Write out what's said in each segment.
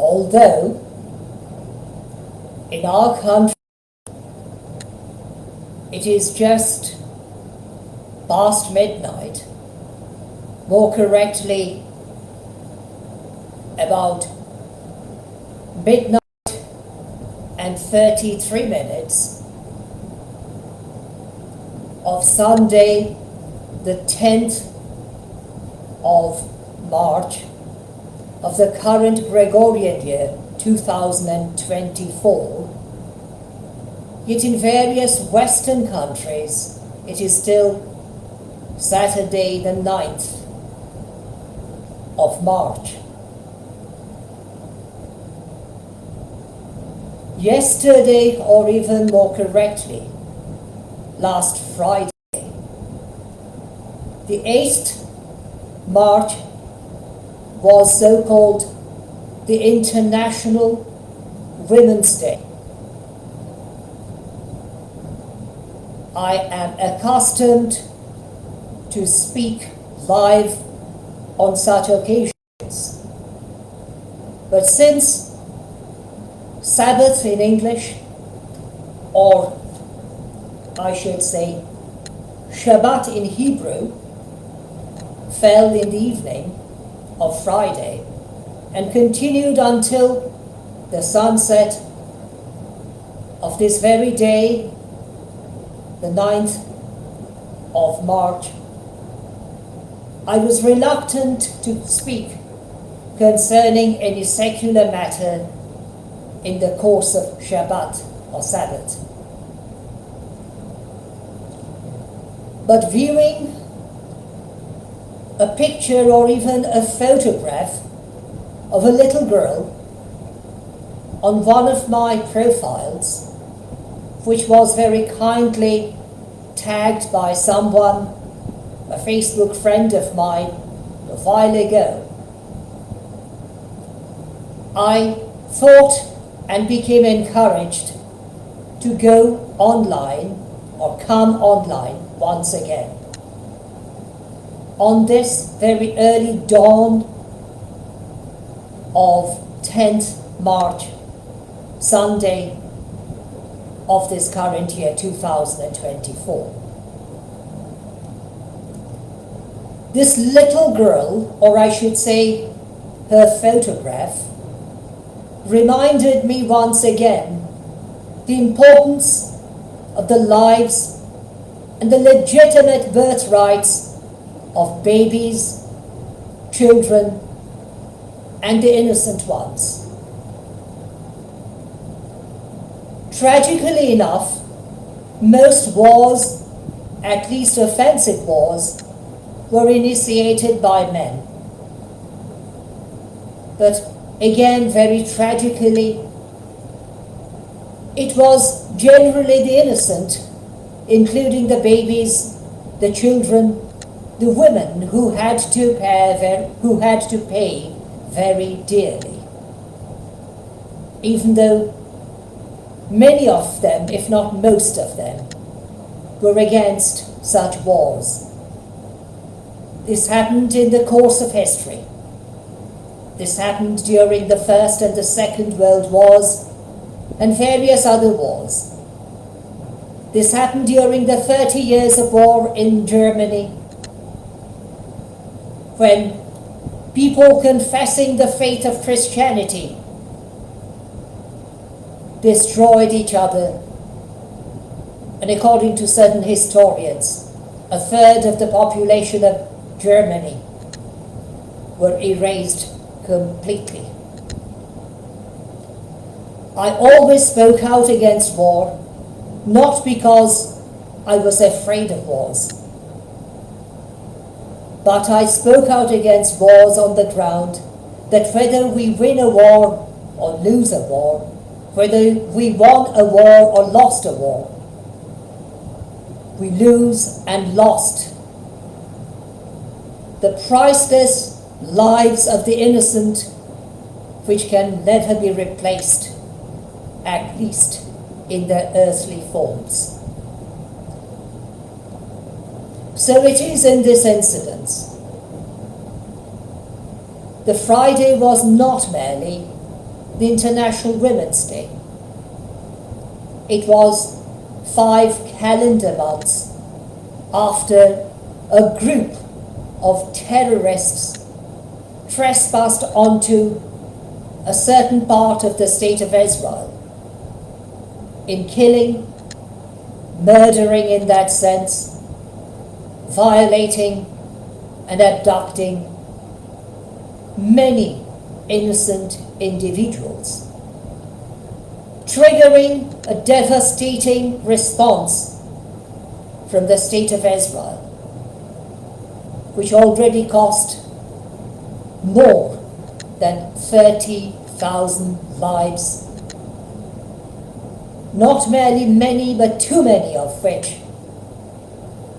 although in our country it is just past midnight, more correctly about midnight and 33 minutes of Sunday, the 10th of March of the current Gregorian year 2024. Yet in various Western countries it is still Saturday the 9th of March. Yesterday, or even more correctly, last Friday, the 8th March was so-called the International Women's Day. I am accustomed to speak live on such occasions, but since Sabbath in English, or I should say Shabbat in Hebrew, fell in the evening of Friday and continued until the sunset of this very day, the 9th of March, I was reluctant to speak concerning any secular matter in the course of Shabbat or Sabbath. But viewing a picture or even a photograph of a little girl on one of my profiles, which was very kindly tagged by someone, a Facebook friend of mine, a while ago, I thought and became encouraged to go online or come online once again. On this very early dawn of 10th March, Sunday of this current year, 2024. This little girl, or I should say her photograph, reminded me once again the importance of the lives and the legitimate birthrights of babies, children, and the innocent ones. Tragically enough, most wars, at least offensive wars, were initiated by men. But again, very tragically, it was generally the innocent, including the babies, the children, the women who had to pay very dearly. Even though many of them, if not most of them, were against such wars. This happened in the course of history. This happened during the First and the Second World Wars and various other wars. This happened during the 30 years of war in Germany, when people confessing the faith of Christianity destroyed each other, and according to certain historians, a third of the population of Germany were erased completely. I always spoke out against war, not because I was afraid of wars, but I spoke out against wars on the ground that whether we win a war or lose a war, whether we won a war or lost a war, we lose and lost the priceless lives of the innocent, which can never be replaced, at least in their earthly forms. So it is in this incident. The Friday was not merely the International Women's Day. It was 5 calendar months after a group of terrorists trespassed onto a certain part of the state of Israel in killing, murdering in that sense, violating and abducting many innocent individuals, triggering a devastating response from the state of Israel, which already cost more than 30,000 lives, not merely many, but too many of which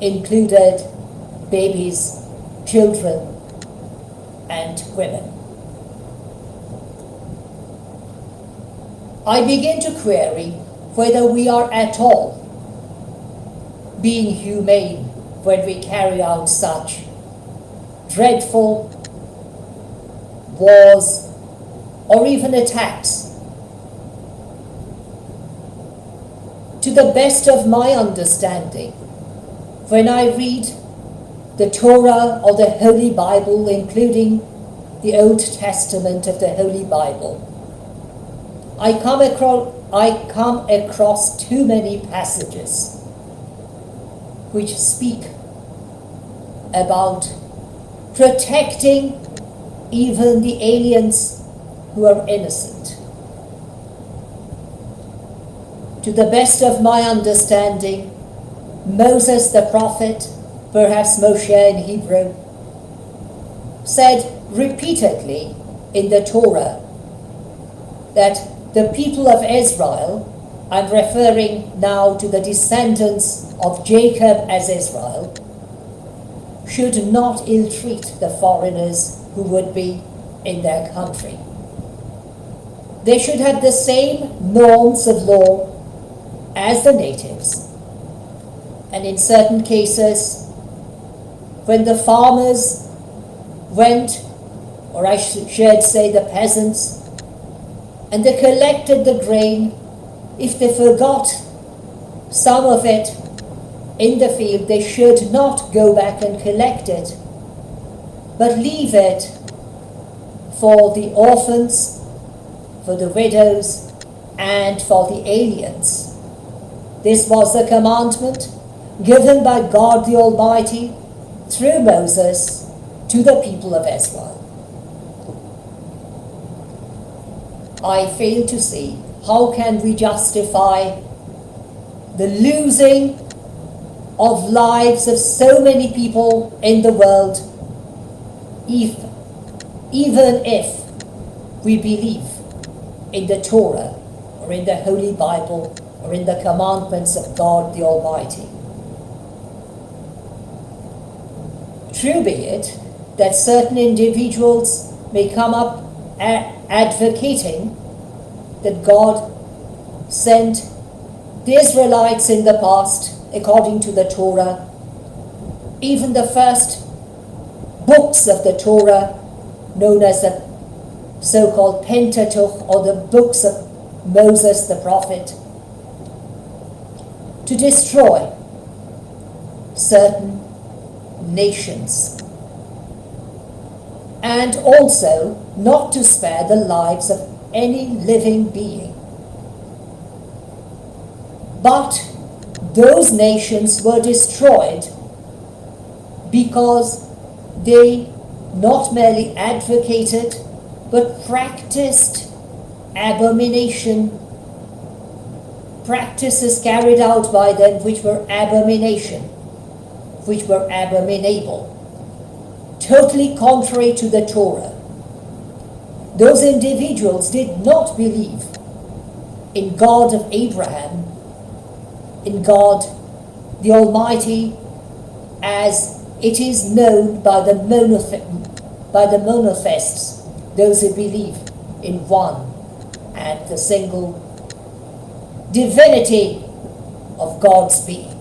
included babies, children, and women. I begin to query whether we are at all being humane when we carry out such dreadful wars or even attacks. To the best of my understanding, when I read the Torah or the Holy Bible, including the Old Testament of the Holy Bible, I come across too many passages which speak about protecting even the aliens who are innocent. To the best of my understanding, Moses the prophet, perhaps Moshe in Hebrew, said repeatedly in the Torah that the people of Israel, I'm referring now to the descendants of Jacob as Israel, should not ill-treat the foreigners who would be in their country. They should have the same norms of law as the natives. And in certain cases, when the farmers went, or I should say the peasants, and they collected the grain, if they forgot some of it in the field, they should not go back and collect it, but leave it for the orphans, for the widows, and for the aliens. This was the commandment given by God the Almighty through Moses to the people of Israel. I fail to see how can we justify the losing of lives of so many people in the world, even if we believe in the Torah or in the Holy Bible or in the commandments of God the Almighty. True be it that certain individuals may come up advocating that God sent the Israelites in the past, according to the Torah, even the first books of the Torah, known as the so-called Pentateuch, or the books of Moses the prophet, to destroy certain nations, and also not to spare the lives of any living being. But those nations were destroyed because they not merely advocated but practiced abomination, practices carried out by them which were abomination, which were abominable, totally contrary to the Torah. Those individuals did not believe in God of Abraham, in God the Almighty, as it is known by the monotheists, those who believe in one and the single divinity of God's being.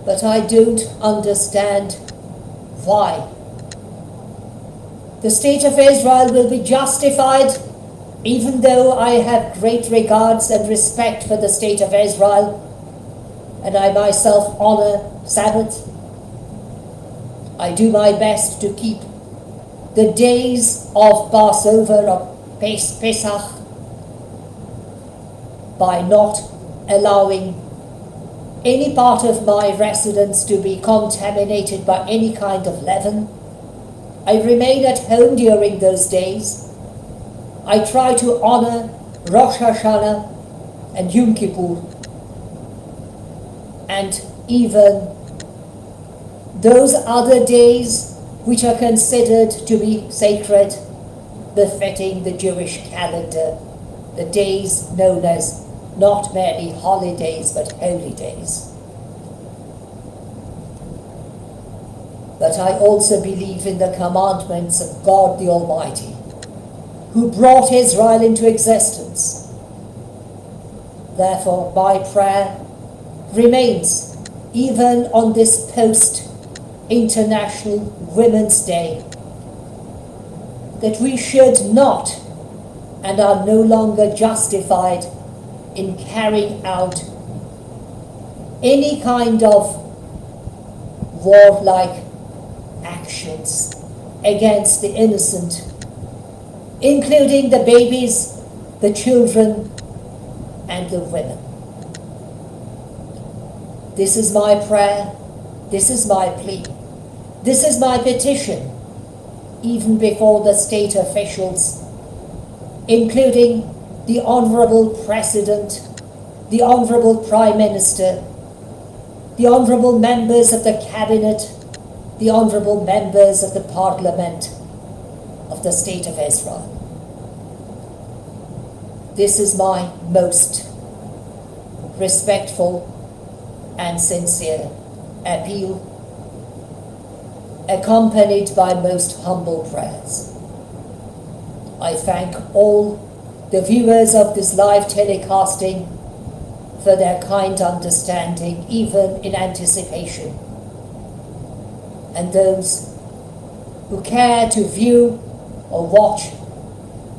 But I don't understand why The state of Israel will be justified, even though I have great regards and respect for the state of Israel, and I myself honor Sabbath. I do my best to keep the days of Passover, of Pesach, by not allowing any part of my residence to be contaminated by any kind of leaven. I remain at home during those days. I try to honor Rosh Hashanah and Yom Kippur, and even those other days which are considered to be sacred, befitting the Jewish calendar, the days known as not merely holidays but holy days. But I also believe in the commandments of God the Almighty, who brought Israel into existence. Therefore, my prayer remains, even on this post-International Women's Day, that we should not and are no longer justified in carrying out any kind of warlike actions against the innocent, including the babies, the children, and the women. This is my prayer, this is my plea, this is my petition, even before the state officials, including the Honourable President, the Honourable Prime Minister, the Honourable Members of the Cabinet, the Honourable Members of the Parliament of the State of Israel. This is my most respectful and sincere appeal, accompanied by most humble prayers. I thank all the viewers of this live telecasting for their kind understanding, even in anticipation, and those who care to view or watch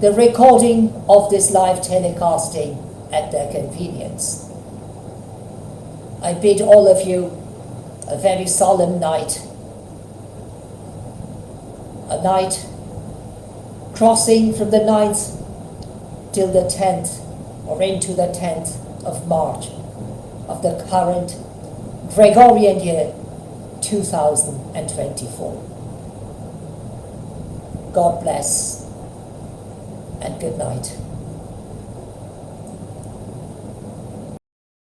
the recording of this live telecasting at their convenience. I bid all of you a very solemn night, a night crossing from the 9th till the 10th, or into the 10th of March of the current Gregorian year 2024. God bless and good night.